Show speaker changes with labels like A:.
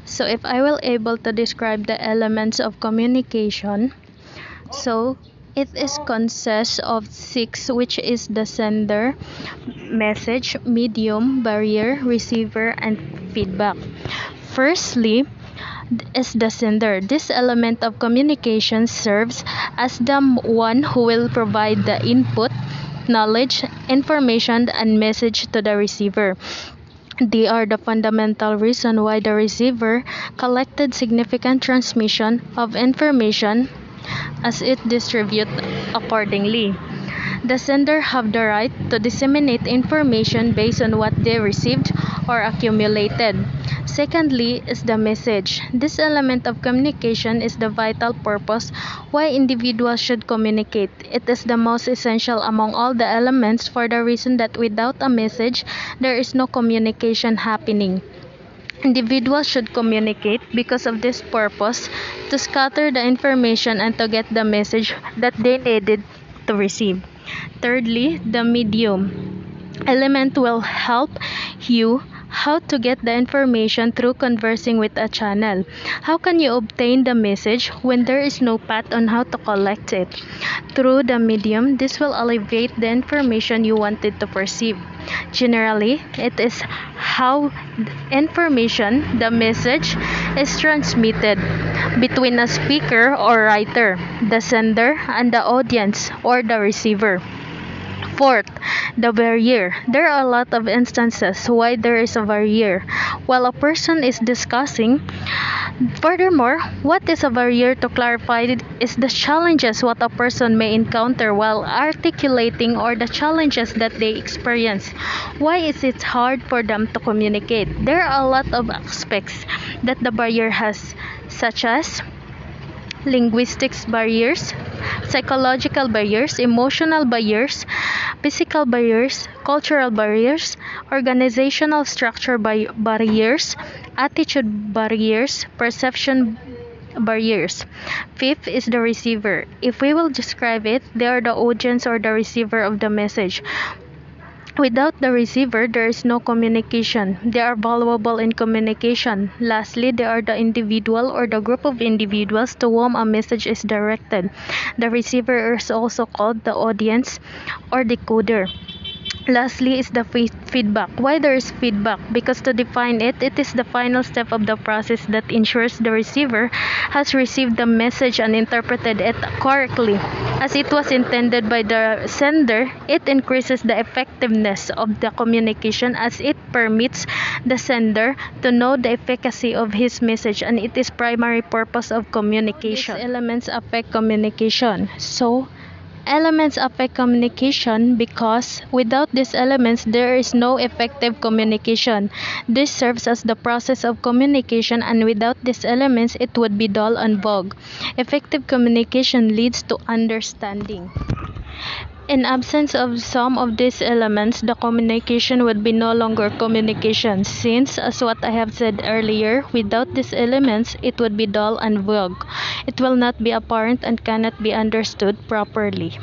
A: So if I will able to describe the elements of communication, so it is consists of six, which is the sender, message, medium, barrier, receiver, and feedback. Firstly, is the sender. This element of communication serves as the one who will provide the input, knowledge, information, and message to the receiver. They are the fundamental reason why the receiver collected significant transmission of information as it distribute accordingly. The sender have the right to disseminate information based on what they received or accumulated. Secondly is the message. This element of communication is the vital purpose why individuals should communicate. It is the most essential among all the elements for the reason that without a message, there is no communication happening. Individuals should communicate because of this purpose to scatter the information and to get the message that they needed to receive. Thirdly, the medium element will help you how to get the information through conversing with a channel. How can you obtain the message when there is no path on how to collect it? Through the medium, this will alleviate the information you wanted to perceive. Generally, it is how information, the message, is transmitted between a speaker or writer, the sender, and the audience or the receiver. Fourth, the barrier. There are a lot of instances why there is a barrier while a person is discussing. Furthermore, what is a barrier to clarify is the challenges what a person may encounter while articulating or the challenges that they experience. Why is it hard for them to communicate? There are a lot of aspects that the barrier has, such as linguistics barriers, psychological barriers, emotional barriers, physical barriers, cultural barriers, organizational structure barriers, attitude barriers, perception barriers. Fifth is the receiver. If we will describe it, they are the audience or the receiver of the message. Without the receiver, there is no communication. They are valuable in communication. Lastly, they are the individual or the group of individuals to whom a message is directed. The receiver is also called the audience or decoder. Lastly is the feedback. Why there is feedback? Because to define it, it is the final step of the process that ensures the receiver has received the message and interpreted it correctly. As it was intended by the sender, it increases the effectiveness of the communication as it permits the sender to know the efficacy of his message, and it is primary purpose of communication. These elements affect communication. So, elements affect communication because without these elements, there is no effective communication. This serves as the process of communication, and without these elements, it would be dull and vague. Effective communication leads to understanding. In absence of some of these elements, the communication would be no longer communication, since, as what I have said earlier, without these elements, it would be dull and vague. It will not be apparent and cannot be understood properly.